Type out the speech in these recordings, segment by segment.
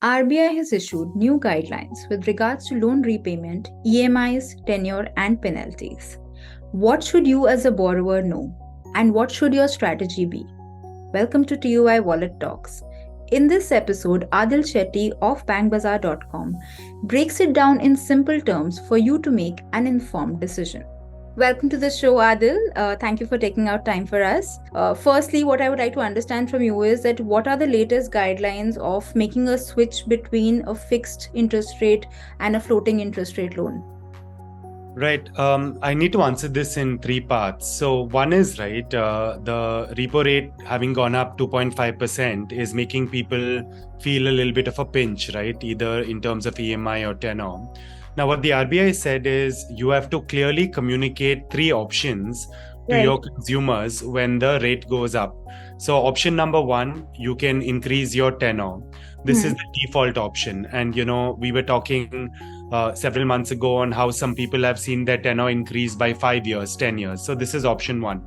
RBI has issued new guidelines with regards to loan repayment, EMIs, tenure, and penalties. What should you as a borrower know? And what should your strategy be? Welcome to TOI Wallet Talks. In this episode, Adhil Shetty of bankbazaar.com breaks it down in simple terms for you to make an informed decision. Welcome to the show, Adil. Thank you for taking out time for us. Firstly, what I would like to understand from you is that what are the latest guidelines of making a switch between a fixed interest rate and a floating interest rate loan? Right. I need to answer this in three parts. So one is, right, the repo rate having gone up 2.5% is making people feel a little bit of a pinch, right? Either in terms of EMI or tenor. Now, what the RBI said is you have to clearly communicate three options to your consumers when the rate goes up. So option number one, you can increase your tenor. This is the default option. And, we were talking several months ago on how some people have seen their tenor increase by 5 years, 10 years. So this is option one.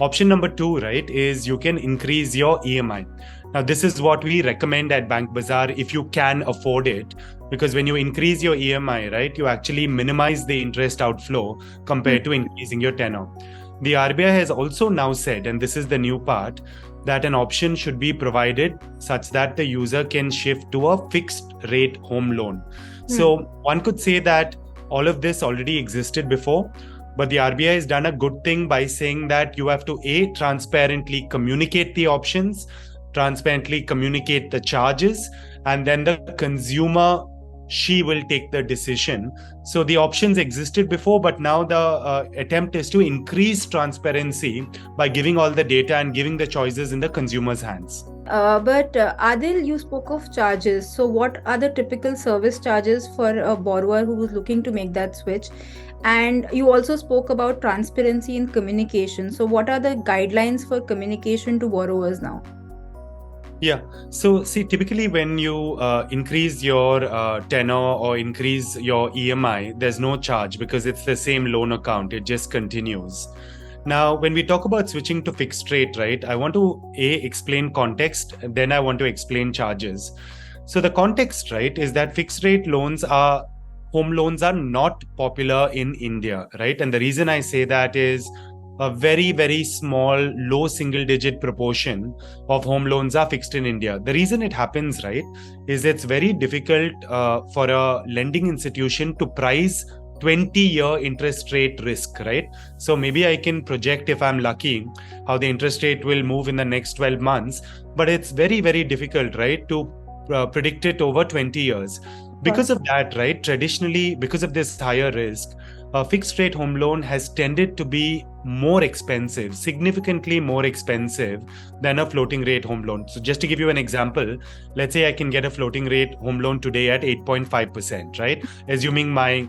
Option number two, right, is you can increase your EMI. Now, this is what we recommend at Bank Bazaar if you can afford it, because when you increase your EMI, right, you actually minimize the interest outflow compared to increasing your tenor. The RBI has also now said, and this is the new part, that an option should be provided such that the user can shift to a fixed rate home loan. So one could say that all of this already existed before, but the RBI has done a good thing by saying that you have to transparently communicate the options, transparently communicate the charges, and then the consumer, she will take the decision. So the options existed before, but now the attempt is to increase transparency by giving all the data and giving the choices in the consumer's hands. But Adil, you spoke of charges. So what are the typical service charges for a borrower who is looking to make that switch? And you also spoke about transparency in communication. So what are the guidelines for communication to borrowers now? Yeah. So see, typically when you increase your tenor or increase your EMI, there's no charge because it's the same loan account. It just continues. Now, when we talk about switching to fixed rate, right, I want to explain context, and then I want to explain charges. So the context, right, is that fixed rate home loans are not popular in India, right? And the reason I say that is a very, very small, low single-digit proportion of home loans are fixed in India. The reason it happens, right, is it's very difficult for a lending institution to price 20-year interest rate risk, right? So maybe I can project, if I'm lucky, how the interest rate will move in the next 12 months, but it's very, very difficult, right, to predict it over 20 years. Because of that, right, traditionally, because of this higher risk, a fixed rate home loan has tended to be more expensive, significantly more expensive than a floating rate home loan. So just to give you an example, let's say I can get a floating rate home loan today at 8.5%, right? Assuming my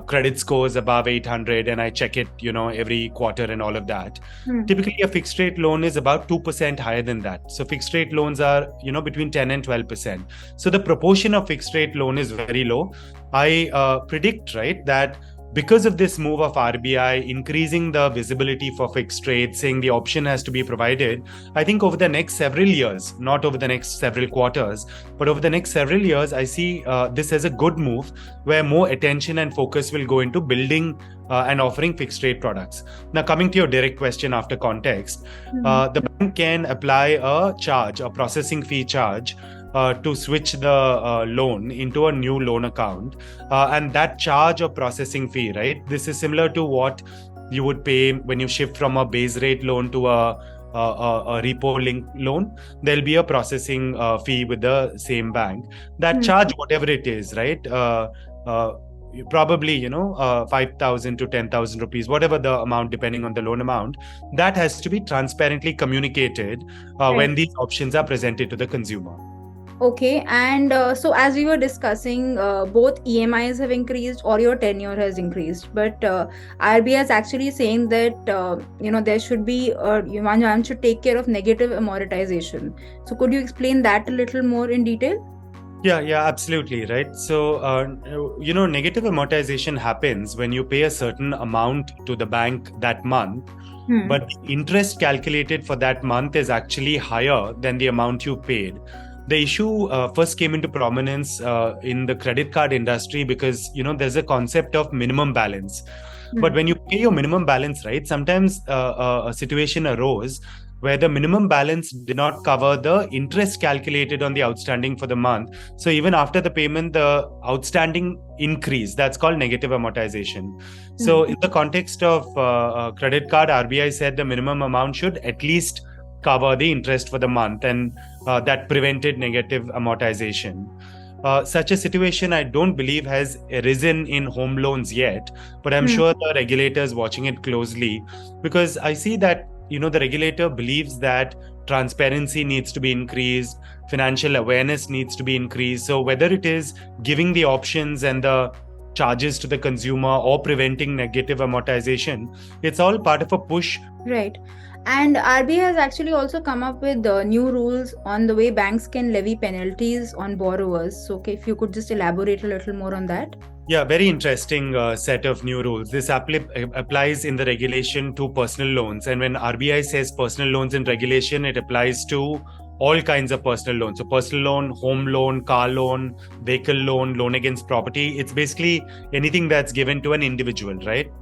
credit scores above 800 and I check it, every quarter and all of that. Typically, a fixed rate loan is about 2% higher than that. So fixed rate loans are, between 10 and 12%. So the proportion of fixed rate loan is very low. I predict, right, that because of this move of RBI increasing the visibility for fixed rates, saying the option has to be provided, I think over the next several years, not over the next several quarters, but over the next several years, I see this as a good move where more attention and focus will go into building and offering fixed rate products. Now, coming to your direct question after context, the bank can apply a processing fee charge to switch the loan into a new loan account. And that charge or processing fee, right? This is similar to what you would pay when you shift from a base rate loan to a repo linked loan. There'll be a processing fee with the same bank. That charge, whatever it is, right? Probably, 5,000 to 10,000 rupees, whatever the amount, depending on the loan amount, that has to be transparently communicated when these options are presented to the consumer. Okay, and so as we were discussing, both EMIs have increased or your tenure has increased, but RBI is actually saying that there should be one should take care of negative amortization. So could you explain that a little more in detail? Yeah, absolutely, right. So negative amortization happens when you pay a certain amount to the bank that month, but the interest calculated for that month is actually higher than the amount you paid. The issue first came into prominence in the credit card industry because, there's a concept of minimum balance. But when you pay your minimum balance, right, sometimes a situation arose where the minimum balance did not cover the interest calculated on the outstanding for the month. So even after the payment, the outstanding increase, that's called negative amortization. So in the context of credit card, RBI said the minimum amount should at least cover the interest for the month, and that prevented negative amortization. Such a situation, I don't believe, has arisen in home loans yet, but I'm sure the regulator is watching it closely, because I see that, the regulator believes that transparency needs to be increased, financial awareness needs to be increased. So whether it is giving the options and the charges to the consumer or preventing negative amortization, it's all part of a push. Right. And RBI has actually also come up with new rules on the way banks can levy penalties on borrowers. So, okay, if you could just elaborate a little more on that. Yeah, very interesting set of new rules. This applies in the regulation to personal loans. And when RBI says personal loans in regulation, it applies to all kinds of personal loans. So personal loan, home loan, car loan, vehicle loan, loan against property. It's basically anything that's given to an individual, right?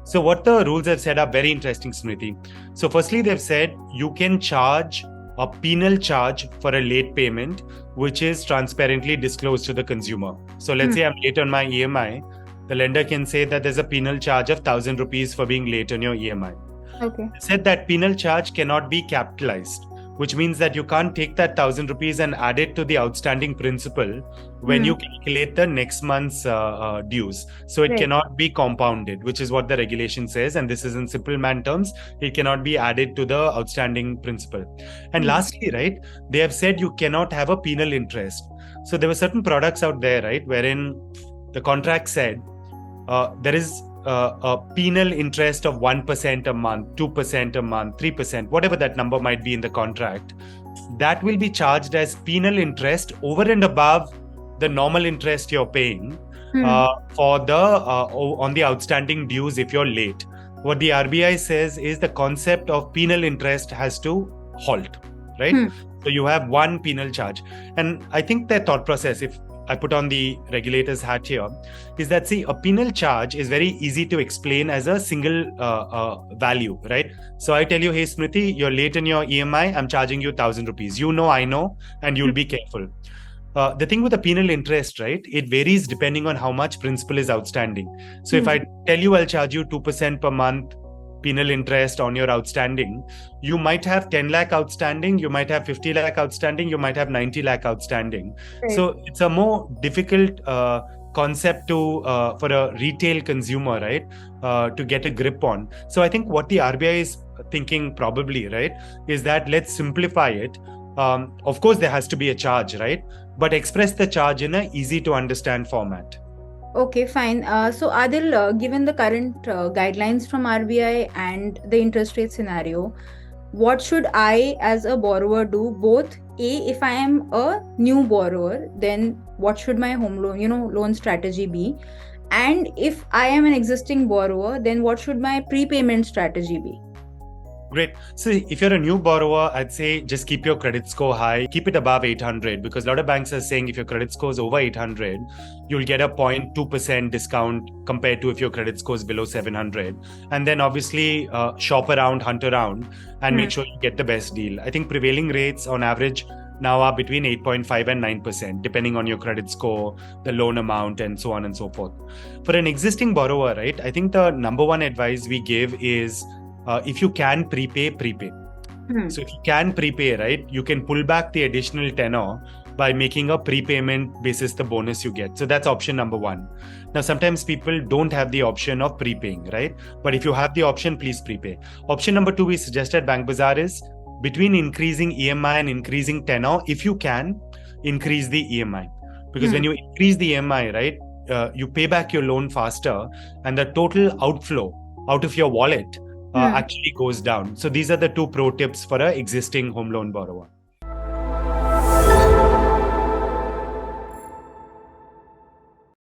So what the rules have said are very interesting, Smriti. So firstly, they've said you can charge a penal charge for a late payment, which is transparently disclosed to the consumer. So let's say I'm late on my EMI. The lender can say that there's a penal charge of 1,000 rupees for being late on your EMI. Okay. They said that penal charge cannot be capitalized, which means that you can't take that 1,000 rupees and add it to the outstanding principal when you calculate the next month's dues. So it cannot be compounded, which is what the regulation says. And this is in simple man terms, it cannot be added to the outstanding principal. And lastly, right, they have said you cannot have a penal interest. So there were certain products out there, right, wherein the contract said there is a penal interest of 1% a month, 2% a month, 3%, whatever that number might be in the contract, that will be charged as penal interest over and above the normal interest you're paying for the on the outstanding dues if you're late. What the RBI says is the concept of penal interest has to halt, right? So you have one penal charge. And I think their thought process, if I put on the regulator's hat here, is that, see, a penal charge is very easy to explain as a single value, right? So I tell you, hey, Smriti, you're late in your EMI, I'm charging you 1,000 rupees. You know, I know, and you'll be careful. The thing with the penal interest, right, it varies depending on how much principal is outstanding. So if I tell you I'll charge you 2% per month penal interest on your outstanding, you might have 10 lakh outstanding, you might have 50 lakh outstanding, you might have 90 lakh outstanding. Right. So it's a more difficult concept to for a retail consumer, right, to get a grip on. So I think what the RBI is thinking probably, right, is that let's simplify it. Of course, there has to be a charge, right, but express the charge in a easy to understand format. Okay, fine. So Adhil, given the current guidelines from RBI and the interest rate scenario, what should I as a borrower do? Both, if I am a new borrower, then what should my home loan, loan strategy be? And if I am an existing borrower, then what should my prepayment strategy be? Great. So if you're a new borrower, I'd say just keep your credit score high, keep it above 800, because a lot of banks are saying if your credit score is over 800, you'll get a 0.2% discount compared to if your credit score is below 700. And then obviously shop around, hunt around, and make sure you get the best deal. I think prevailing rates on average now are between 8.5 and 9%, depending on your credit score, the loan amount, and so on and so forth. For an existing borrower, right, I think the number one advice we give is if you can prepay. So if you can prepay, right, you can pull back the additional tenor by making a prepayment basis the bonus you get. So that's option number one. Now, sometimes people don't have the option of prepaying, right? But if you have the option, please prepay. Option number two we suggest at Bank Bazaar is between increasing EMI and increasing tenor, if you can, increase the EMI. Because when you increase the EMI, right, you pay back your loan faster and the total outflow out of your wallet actually goes down. So these are the two pro tips for an existing home loan borrower.